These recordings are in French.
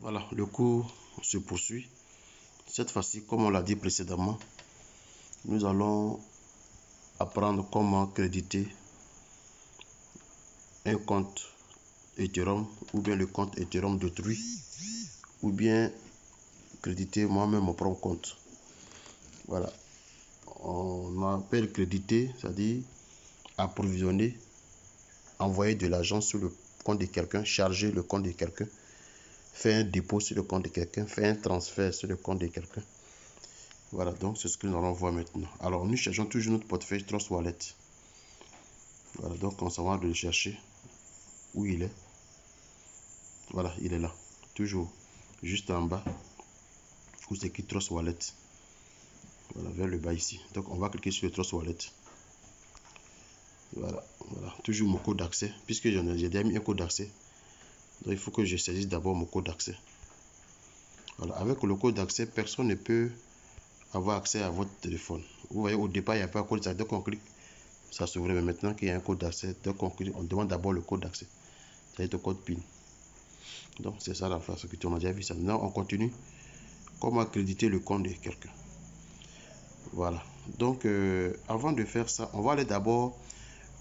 Voilà, le cours se poursuit. Cette fois-ci, comme on l'a dit précédemment, nous allons apprendre comment créditer un compte Ethereum ou bien le compte Ethereum d'autrui ou bien créditer moi-même mon propre compte. Voilà, on appelle créditer, c'est-à-dire approvisionner, envoyer de l'argent sur le compte de quelqu'un, charger le compte de quelqu'un, faire un dépôt sur le compte de quelqu'un, faire un transfert sur le compte de quelqu'un. Voilà, donc c'est ce que nous allons voir maintenant. Alors, nous cherchons toujours notre portefeuille Trust Wallet. Voilà, donc on s'en va de le chercher. Où il est? Voilà, il est là. Toujours juste en bas. Où c'est écrit Trust Wallet. Voilà, vers le bas ici. Donc, on va cliquer sur le Trust Wallet. Voilà, voilà. Toujours mon code d'accès. Puisque j'ai déjà mis un code d'accès. Donc, il faut que je saisisse d'abord mon code d'accès. Voilà, avec le code d'accès, personne ne peut avoir accès à votre téléphone. Vous voyez, au départ, il n'y a pas de code d'accès. Donc, on clique, ça s'ouvre. Mais maintenant qu'il y a un code d'accès, donc on demande d'abord le code d'accès. C'est le code PIN. Donc, c'est ça la sécurité. On a déjà vu ça. Maintenant, on continue. Comment créditer le compte de quelqu'un. Voilà. Donc, avant de faire ça, on va aller d'abord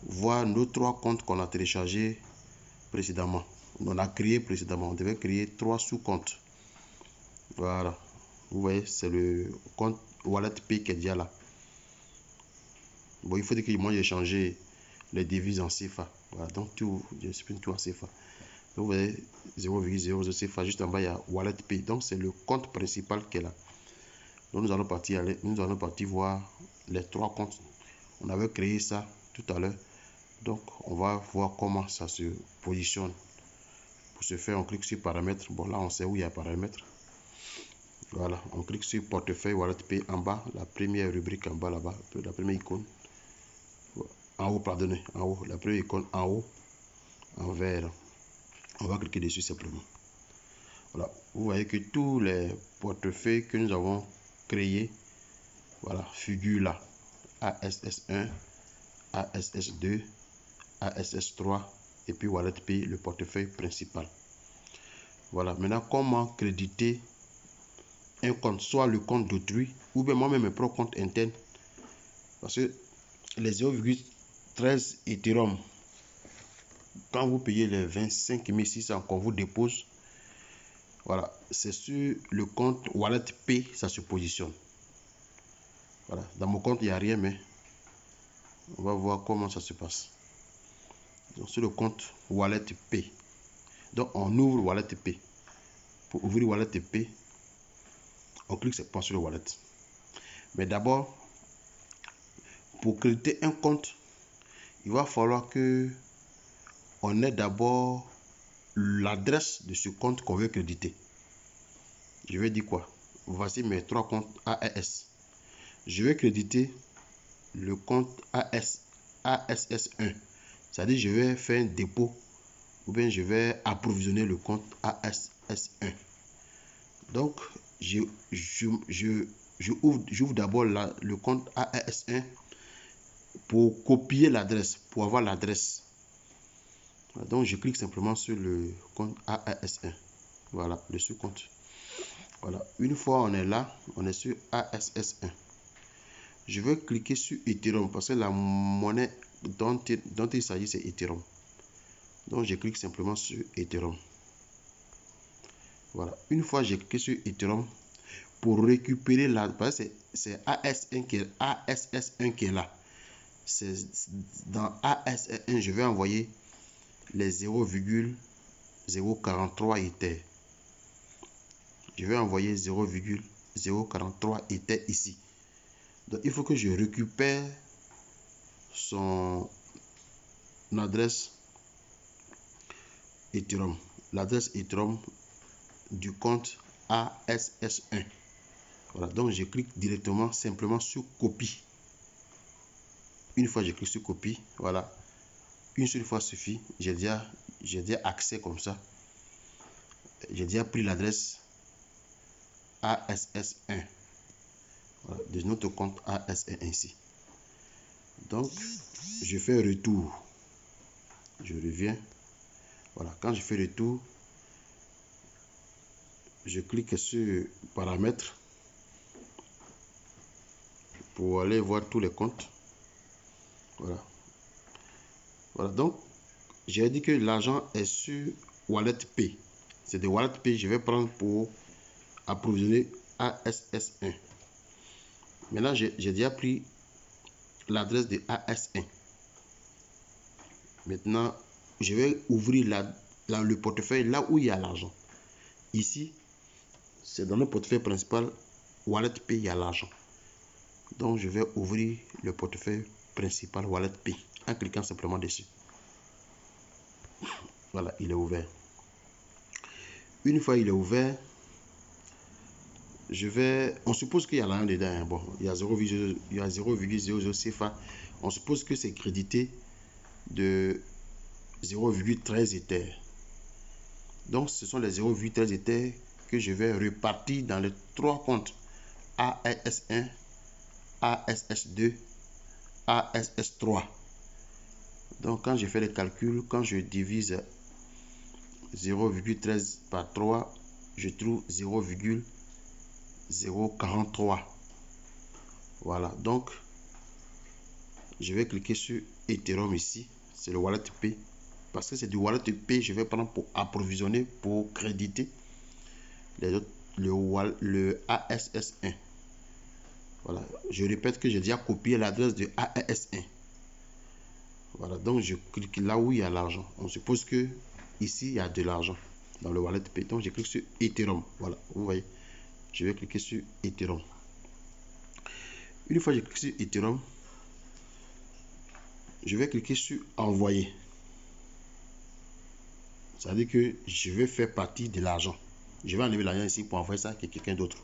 voir nos 3 comptes qu'on a téléchargés précédemment. On a créé précédemment. On devait créer 3 sous-comptes. Voilà. Vous voyez, c'est le compte Wallet Pay qui est déjà là. Bon, il faut dire que moi j'ai changé les devises en CFA. Voilà, donc tout, je supprime tout en CFA. Donc vous voyez 0,00 CFA, juste en bas il y a Wallet Pay. Donc c'est le compte principal qui est là. Donc nous allons partir voir les 3 comptes. On avait créé ça tout à l'heure. Donc on va voir comment ça se positionne. Pour ce faire, on clique sur paramètres. Bon, là on sait où il y a paramètres. Voilà, on clique sur portefeuille Wallet Pay en bas, la première rubrique en bas là-bas, la première icône. En haut, pardonnez, en haut, la première icône en haut, en vert. On va cliquer dessus simplement. Voilà, vous voyez que tous les portefeuilles que nous avons créés, voilà, figurent là. ASS1, ASS2, ASS3 et puis Wallet Pay, le portefeuille principal. Voilà, maintenant comment créditer un compte, soit le compte d'autrui ou bien moi-même mes propres comptes internes. Parce que les 0,13 Ethereum, quand vous payez les 25 600 qu'on vous dépose, voilà, c'est sur le compte Wallet Pay, ça se positionne. Voilà, dans mon compte, il n'y a rien, mais on va voir comment ça se passe. Donc, sur le compte Wallet Pay. Donc, on ouvre Wallet Pay. Pour ouvrir Wallet Pay, on clique sur le Wallet. Mais d'abord, pour créditer un compte, il va falloir que on ait d'abord l'adresse de ce compte qu'on veut créditer. Je vais dire quoi? Voici mes 3 comptes AES. Je vais créditer le compte ASS1. C'est-à-dire je vais faire un dépôt ou bien je vais approvisionner le compte ASS1. Donc, j'ouvre d'abord le compte ASS1 pour copier l'adresse, pour avoir l'adresse. Donc, je clique simplement sur le compte ASS1. Voilà, le sous-compte. Voilà, une fois on est là, on est sur ASS1. Je vais cliquer sur Ethereum parce que la monnaie dont il s'agit, c'est Ethereum. Donc, je clique simplement sur Ethereum. Voilà, une fois j'ai cliqué sur Ethereum, pour récupérer la base, c'est AS1 qui est là. C'est dans AS1, je vais envoyer les 0,043 Ether. Je vais envoyer 0,043 Ether ici. Donc, il faut que je récupère son adresse Ethereum. L'adresse Ethereum du compte ASS1. Voilà, donc je clique directement simplement sur copie. Une fois je clique sur copie, voilà, une seule fois suffit. J'ai déjà accès comme ça. J'ai déjà pris l'adresse ASS1, voilà, de notre compte ASS1 ici. Donc je fais retour, je reviens. Voilà, quand je fais retour, je clique sur paramètres pour aller voir tous les comptes. Voilà. Voilà, donc j'ai dit que l'argent est sur Wallet Pay. C'est de Wallet Pay je vais prendre pour approvisionner ASS1. Maintenant, j'ai déjà pris l'adresse de AS1. Maintenant, je vais ouvrir le portefeuille là où il y a l'argent. Ici, c'est dans le portefeuille principal Wallet Pay, il y a l'argent. Donc, je vais ouvrir le portefeuille principal Wallet Pay en cliquant simplement dessus. Voilà, il est ouvert. Une fois il est ouvert, on suppose qu'il y a rien dedans. Hein. Bon, il y a 0,00 CFA. On suppose que c'est crédité de 0,13 Ether. Donc, ce sont les 0,13 Ether que je vais repartir dans les trois comptes ASS1, ASS2, ASS3. Donc, quand je fais les calculs, quand je divise 0,13 par 3, je trouve 0,043. Voilà, donc je vais cliquer sur Ethereum ici. C'est le Wallet Pay. Parce que c'est du Wallet Pay, je vais prendre pour approvisionner, pour créditer les autres, le ASS1. Voilà, je répète que j'ai déjà copié l'adresse de ASS1. Voilà, donc je clique là où il y a l'argent. On suppose que ici il y a de l'argent dans le Wallet Pay. Donc je clique sur Ethereum. Voilà, vous voyez, je vais cliquer sur Ethereum. Une fois que je clique sur Ethereum, je vais cliquer sur envoyer. Ça veut dire que je vais faire partie de l'argent. Je vais enlever l'argent ici pour envoyer ça à quelqu'un d'autre.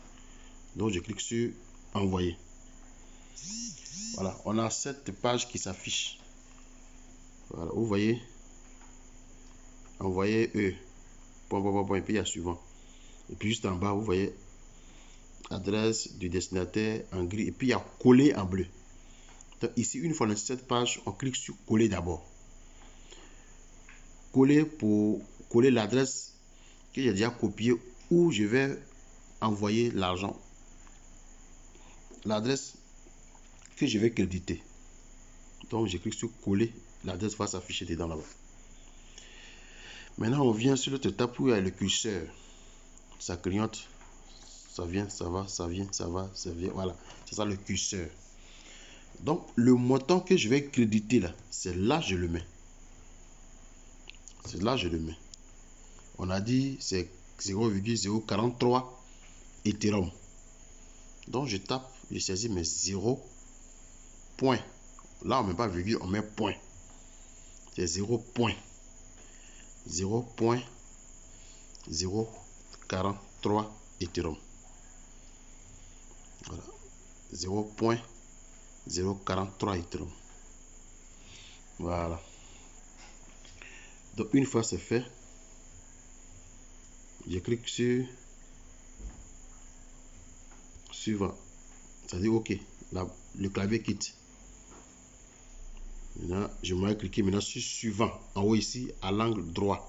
Donc je clique sur envoyer. Voilà, on a cette page qui s'affiche. Voilà, vous voyez, envoyer et puis il y a suivant. Et puis juste en bas, vous voyez adresse du destinataire en gris et puis il y a coller en bleu. Donc ici, une fois dans cette page, on clique sur coller d'abord. Coller pour coller l'adresse que j'ai déjà copiée où je vais envoyer l'argent. L'adresse que je vais créditer. Donc je clique sur coller, l'adresse va s'afficher dedans là-bas. Maintenant on vient sur l'autre étape où il y a le curseur. Ça clignote, ça vient, ça va, ça vient, ça va, ça vient. Voilà, c'est ça le curseur. Donc le montant que je vais créditer là, c'est là je le mets. C'est là je le mets. On a dit c'est 0,043 Ethereum. Donc je tape, je saisis mes 0 point. Là on ne met pas virgule, on met point. C'est 0 point. 0.043 Ethereum. Voilà. 0.043 Ethereum. Voilà. Donc une fois c'est fait, je clique sur suivant. Ça dit OK. Là, le clavier quitte. Maintenant, je vais cliquer maintenant sur suivant. En haut ici, à l'angle droit.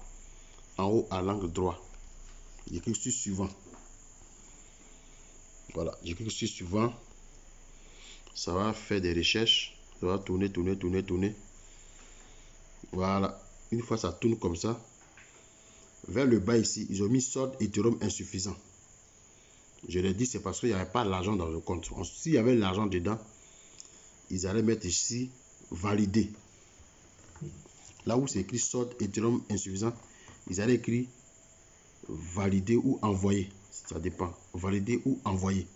En haut à l'angle droit. Je clique sur suivant. Voilà, je clique sur suivant. Ça va faire des recherches. Ça va tourner. Voilà. Une fois ça tourne comme ça, vers le bas ici, ils ont mis solde Ethereum insuffisant. Je l'ai dit, c'est parce qu'il n'y avait pas l'argent dans le compte. S'il y avait l'argent dedans, ils allaient mettre ici valider. Là où c'est écrit solde Ethereum insuffisant, ils allaient écrire valider ou envoyer. Ça dépend. Valider ou envoyer.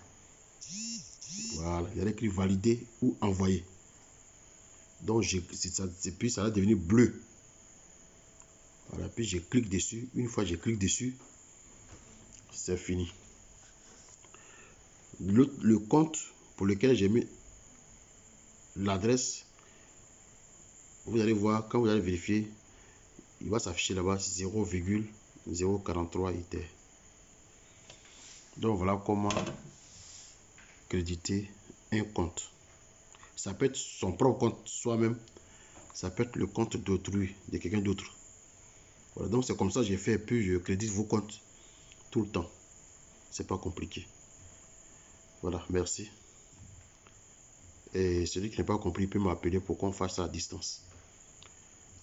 Voilà, il y a écrit valider ou envoyer. Donc, puis ça va devenir bleu. Voilà, puis je clique dessus. Une fois que je clique dessus, c'est fini. Le compte pour lequel j'ai mis l'adresse, vous allez voir, quand vous allez vérifier, il va s'afficher là-bas 0,043 Ether. Donc, voilà comment créditer un compte. Ça peut être son propre compte soi-même, ça peut être le compte d'autrui, de quelqu'un d'autre. Voilà, donc c'est comme ça que j'ai fait, puis je crédite vos comptes tout le temps. C'est pas compliqué. Voilà, merci. Et celui qui n'a pas compris peut m'appeler pour qu'on fasse ça à distance.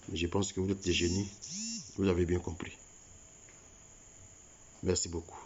Mais je pense que vous êtes des génies. Vous avez bien compris. Merci beaucoup.